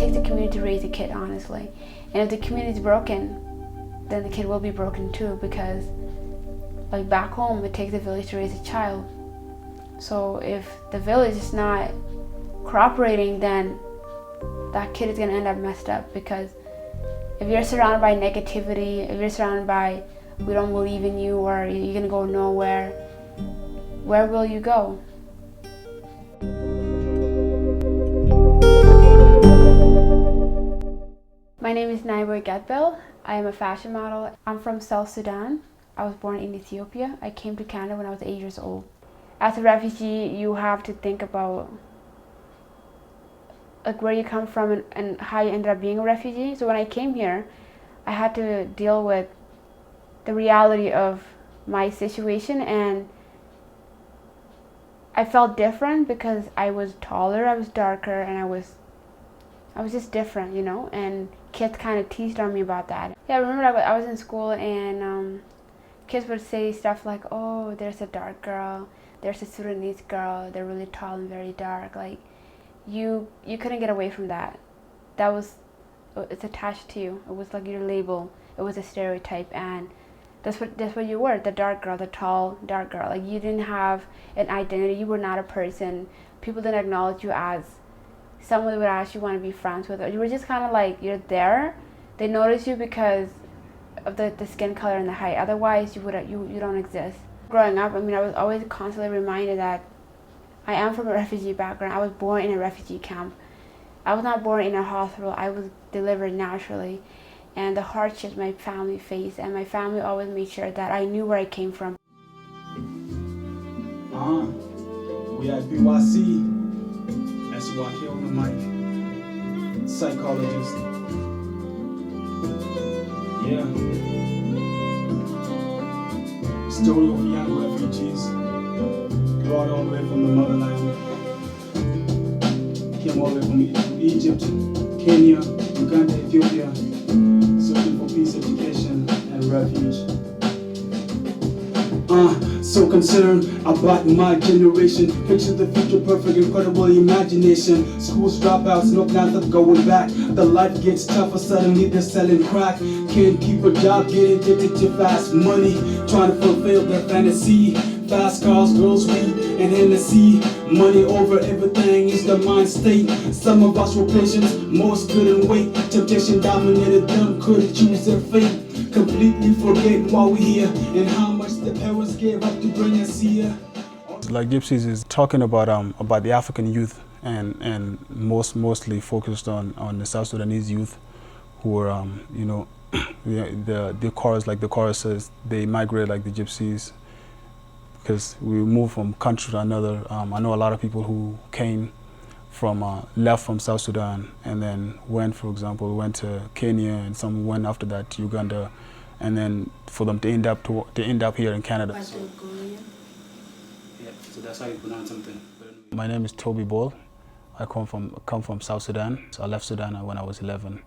takes a community to raise a kid, honestly. And if the community is broken, then the kid will be broken too, because like back home, it takes a village to raise a child. So if the village is not cooperating, then that kid is gonna end up messed up, because if you're surrounded by negativity, if you're surrounded by we don't believe in you, or you're gonna go nowhere, where will you go? My name is Naiboy Gatbel. I am a fashion model. I'm from South Sudan. I was born in Ethiopia. I came to Canada when I was 8 years old. As a refugee, you have to think about like where you come from and how you ended up being a refugee. So when I came here, I had to deal with the reality of my situation, and I felt different because I was taller, I was darker, and I was just different, you know, and kids kind of teased on me about that. Yeah, I remember I was in school, and kids would say stuff like, oh, there's a dark girl, there's a Sudanese girl, they're really tall and very dark. Like, you couldn't get away from that. It's attached to you. It was like your label. It was a stereotype, and that's what you were, the dark girl, the tall, dark girl. Like, you didn't have an identity, you were not a person. People didn't acknowledge you as someone that would actually want to be friends with. Or you were just kind of like, you're there. They notice you because of the skin color and the height. Otherwise, you don't exist. Growing up, I mean, I was always constantly reminded that I am from a refugee background. I was born in a refugee camp. I was not born in a hospital. I was delivered naturally. And the hardships my family faced, and my family always made sure that I knew where I came from. We at BYC. That's who I hear on the mic. Psychologist. Yeah. Story of young refugees brought all the way from the motherland. Came all the way from Egypt, Kenya, Uganda, Ethiopia, searching for peace, education, and refuge. So concerned about my generation. Picture the future, perfect, incredible imagination. Schools dropouts, no plans of going back. The life gets tougher, suddenly they're selling crack. Can't keep a job, get addicted to fast money, trying to fulfill their fantasy. Fast cars, girls, weed, and Hennessy. Money over everything is the mind state. Some of us were patient, most couldn't wait. Temptation dominated them, couldn't choose their fate. Completely forgetting why we're here and how much the parents gave up to bring us here. Like Gypsies is talking about the African youth, and mostly focused on the South Sudanese youth, who are you know, the choruses, they migrate like the Gypsies, because we move from country to another. I know a lot of people who came from left from South Sudan and then went, for example, went to Kenya, and some went after that to Uganda, and then for them to end up here in Canada. Yeah, so that's how you pronounce something. My name is Toby Ball. I come from South Sudan. So I left Sudan when I was 11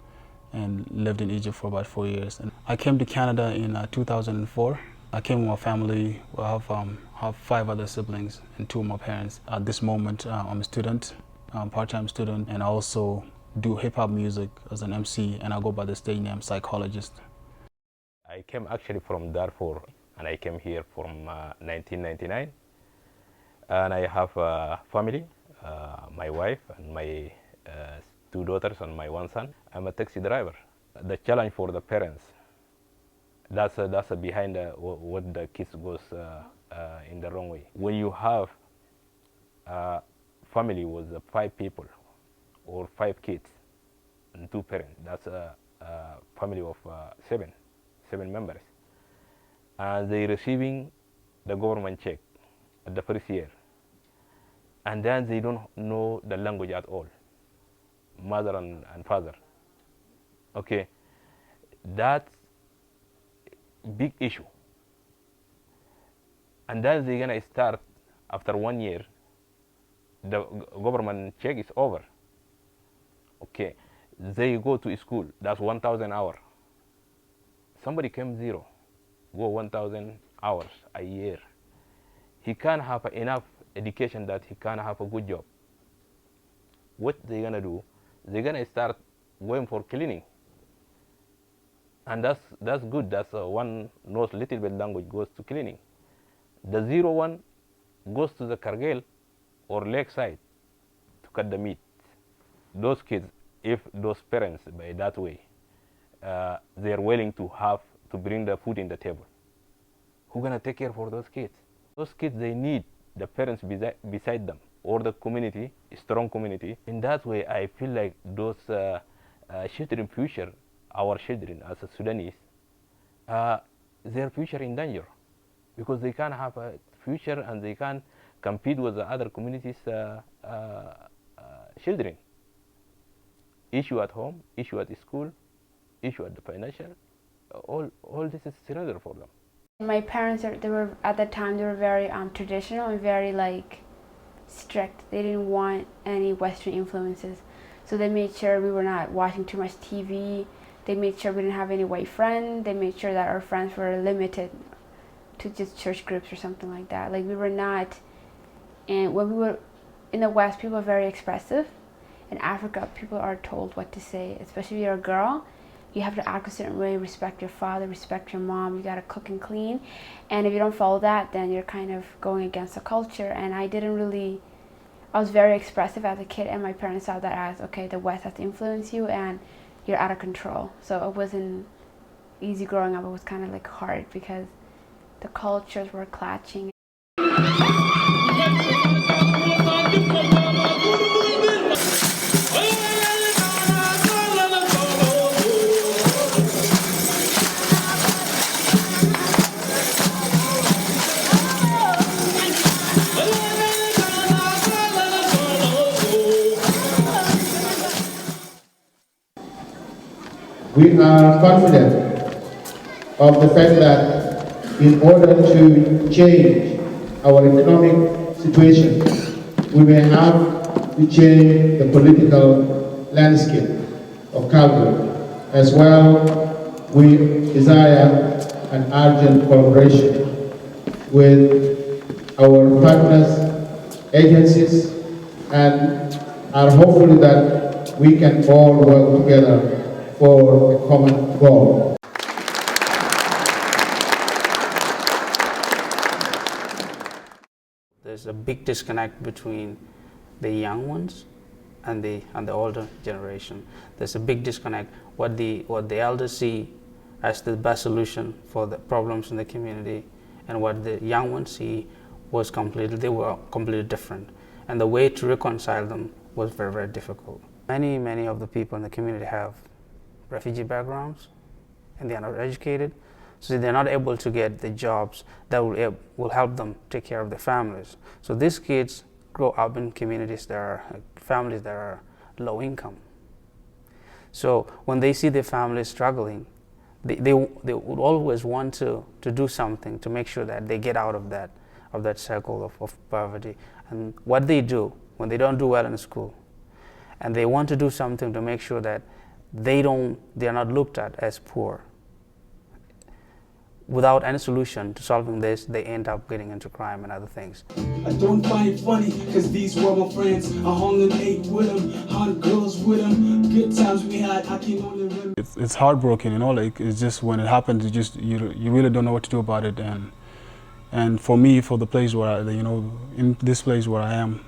and lived in Egypt for about 4 years. And I came to Canada in 2004. I came with my family. I have 5 other siblings and 2 of my parents. At this moment, I'm a student. Part-time student, and I also do hip-hop music as an MC, and I go by the stage name Psychologist. I came actually from Darfur, and I came here from 1999, and I have a family, my wife and my 2 daughters and my 1 son. I'm a taxi driver. The challenge for the parents, that's behind what the kids goes in the wrong way. When you have family with 5 people or 5 kids and 2 parents, that's a family of 7 members, and they receiving the government check at the first year, and then they don't know the language at all, mother and father. Okay, that's big issue. And then they're gonna start after 1 year. The government check is over. Okay, they go to school. That's 1,000 hours. Somebody came 0, go 1,000 hours a year. He can't have enough education that he can have a good job. What they're gonna do? They're gonna start going for cleaning. And that's good. That's one knows little bit language goes to cleaning. The 0-1 goes to the Kargel or lakeside to cut the meat. Those kids, if those parents by that way, they are willing to bring the food in the table. Who's gonna take care for those kids? Those kids, they need the parents beside them, or the community, a strong community. In that way, I feel like those children future, our children as a Sudanese, their future in danger, because they can't have a future and they can't compete with the other communities' children. Issue at home, issue at school, issue at the financial, all this is surrender for them. My parents, they were at that time, they were very traditional and very like strict. They didn't want any Western influences, so they made sure we were not watching too much TV. They made sure we didn't have any white friends. They made sure that our friends were limited to just church groups or something like that. Like we were not, and when we were in the West, people are very expressive. In Africa, people are told what to say, especially if you're a girl. You have to act a certain way, respect your father, respect your mom, you gotta cook and clean. And if you don't follow that, then you're kind of going against the culture. And I was very expressive as a kid, and my parents saw that as, okay, the West has to influence you and you're out of control. So it wasn't easy growing up. It was kind of like hard because the cultures were clashing. We are confident of the fact that in order to change our economic situation, we may have to change the political landscape of Calgary. As well, we desire an urgent collaboration with our partners, agencies, and are hopeful that we can all work together for a common goal. There's a big disconnect between the young ones and the older generation. There's a big disconnect. What the elders see as the best solution for the problems in the community, and what the young ones see they were completely different. And the way to reconcile them was very, very difficult. Many of the people in the community have refugee backgrounds, and they are not educated, so they're not able to get the jobs that will help them take care of their families. So these kids grow up in communities that are families that are low income. So when they see their families struggling, they would always want to do something to make sure that they get out of that circle of poverty. And what they do when they don't do well in school, and they want to do something to make sure that they are not looked at as poor. Without any solution to solving this, they end up getting into crime and other things. I don't find it funny, cause these were my friends. I hung and ate with them, hot girls with them. Good times we had, I can only remember. It's heartbroken, you know, like it's just when it happens, you really don't know what to do about it. And for me, for the place where in this place where I am,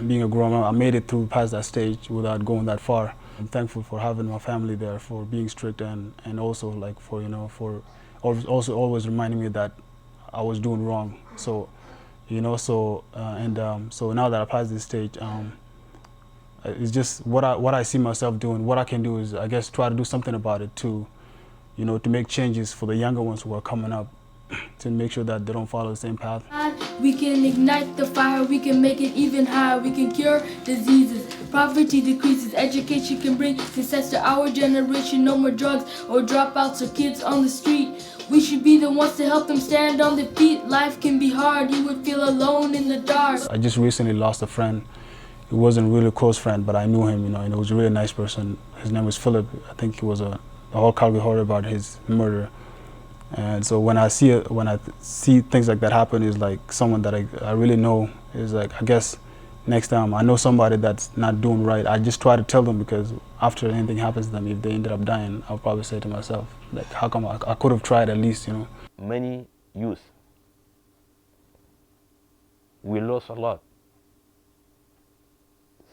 being a grown up, I made it through past that stage without going that far. I'm thankful for having my family there, for being strict, and also like for also always reminding me that I was doing wrong. So so now that I passed this stage, it's just what I see myself doing. What I can do is, I guess, try to do something about it to make changes for the younger ones who are coming up, to make sure that they don't follow the same path. We can ignite the fire, we can make it even higher, we can cure diseases, poverty decreases, education can bring success to our generation, no more drugs or dropouts or kids on the street. We should be the ones to help them stand on their feet. Life can be hard, you would feel alone in the dark. I just recently lost a friend. He wasn't really a close friend, but I knew him, and he was a really nice person. His name was Philip. I think he was the whole Calgary heard about his murder. And so when I see things like that happen, is like someone that I really know is like, I guess next time I know somebody that's not doing right, I just try to tell them, because after anything happens to them, if they ended up dying, I'll probably say to myself, like, how come I could have tried at least, you know. Many youth, we lost a lot.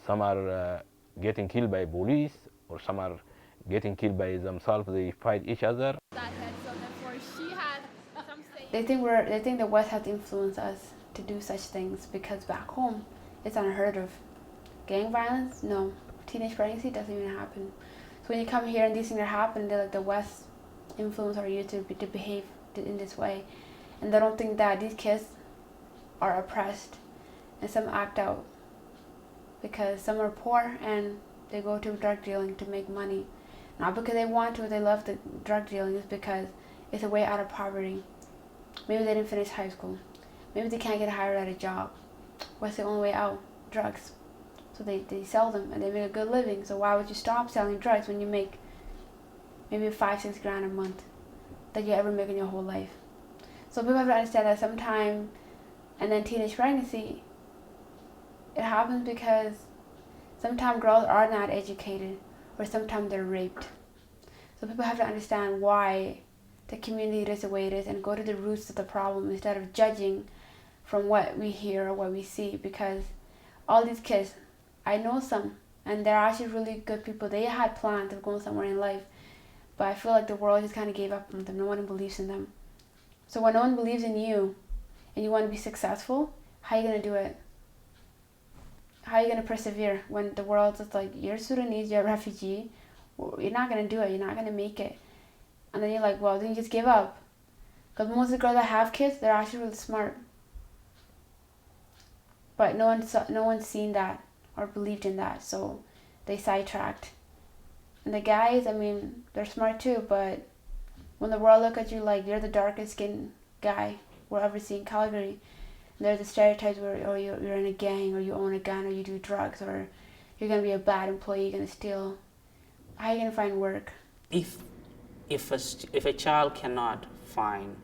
Some are getting killed by police, or some are getting killed by themselves. They fight each other. They think the West has influenced us to do such things, because back home it's unheard of. Gang violence, no. Teenage pregnancy doesn't even happen. So when you come here and these things are happening, they're like, the West influence our youth to behave in this way, and they don't think that these kids are oppressed, and some act out because some are poor and they go to drug dealing to make money, not because they want to or they love the drug dealing. It's because it's a way out of poverty. Maybe they didn't finish high school, maybe they can't get hired at a job. What's the only way out? Drugs. So they sell them and they make a good living. So why would you stop selling drugs when you make maybe $5-6 grand a month that you ever make in your whole life? So people have to understand that sometimes, and then teenage pregnancy, it happens because sometimes girls are not educated, or sometimes they're raped. So people have to understand why the community is the way it is, and go to the roots of the problem instead of judging from what we hear or what we see. Because all these kids, I know some, and they're actually really good people. They had plans of going somewhere in life, but I feel like the world just kind of gave up on them. No one believes in them. So when no one believes in you and you want to be successful, how are you going to do it? How are you going to persevere when the world's just like, you're Sudanese, you're a refugee, you're not going to do it, you're not going to make it. And then you're like, well, then you just give up. Because most of the girls that have kids, they're actually really smart. But no one's seen that or believed in that, so they sidetracked. And the guys, I mean, they're smart too, but when the world look at you like you're the darkest skinned guy we'll ever see in Calgary, there's the stereotypes where, oh, you're in a gang, or you own a gun, or you do drugs, or you're going to be a bad employee, you're going to steal. How are you going to find work? If a child cannot find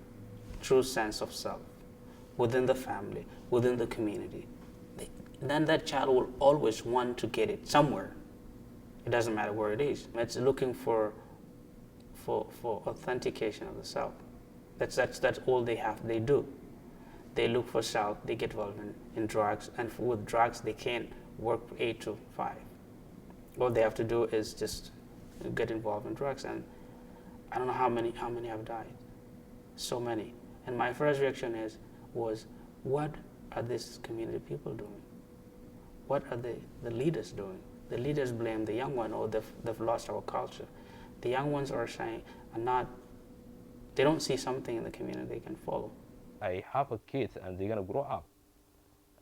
true sense of self within the family, within the community, then that child will always want to get it somewhere. It doesn't matter where it is. It's looking for authentication of the self. That's all they do. They look for self, they get involved in drugs, and with drugs they can't work 8 to 5. All they have to do is just get involved in drugs, and I don't know how many have died. So many. And my first reaction was, what are these community people doing? What are the leaders doing? The leaders blame the young one, or they've lost our culture. The young ones are saying, they don't see something in the community they can follow. I have a kids and they're gonna grow up.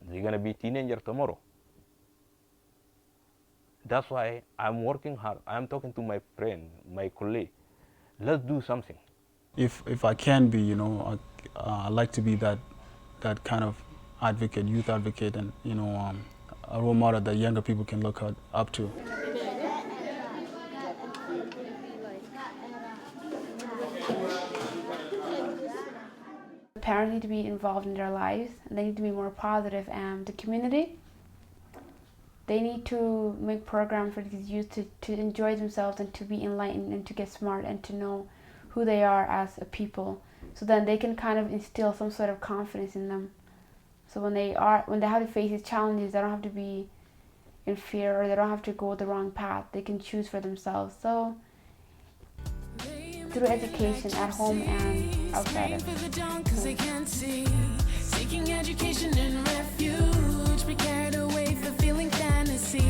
They're gonna be teenager tomorrow. That's why I'm working hard. I'm talking to my friend, my colleague. Let's do something. If I can be, you know, I like to be that kind of advocate, youth advocate, and you know, a role model that younger people can look up to. Parents need to be involved in their lives, and they need to be more positive. And the community, they need to make programs for these youth to enjoy themselves and to be enlightened and to get smart and to know who they are as a people, so then they can kind of instill some sort of confidence in them. So when they have to face these challenges, they don't have to be in fear, or they don't have to go the wrong path. They can choose for themselves. So through education at home and outside of home. Seeking education and refuge, be carried away for feeling fantasy.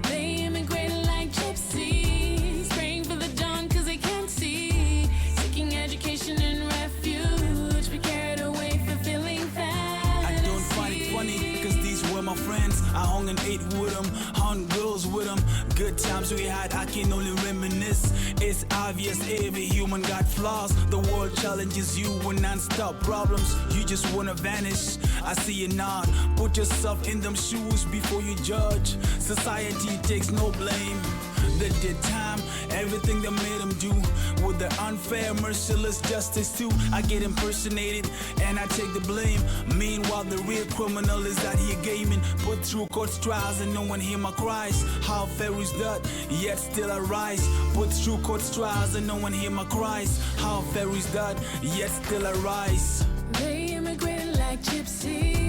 They immigrate like gypsies, praying for the dawn cause they can't see. Seeking education and refuge, be carried away for feeling fantasy. I don't find it funny, cause these were my friends. I hung and ate with them, hung girls with them. Good times we had, I can only reminisce. It's obvious every human got flaws. The world challenges you with non-stop problems. You just wanna vanish. I see you nod. Put yourself in them shoes before you judge. Society takes no blame. that did time, everything that made them do. With the unfair, merciless justice too. I get impersonated and I take the blame. Meanwhile, the real criminal is out here gaming. Put through court trials and no one hear my cries. How fair is that? Yet still I rise. Put through court trials and no one hear my cries. How fair is that? Yet still I rise. They immigrated like gypsies.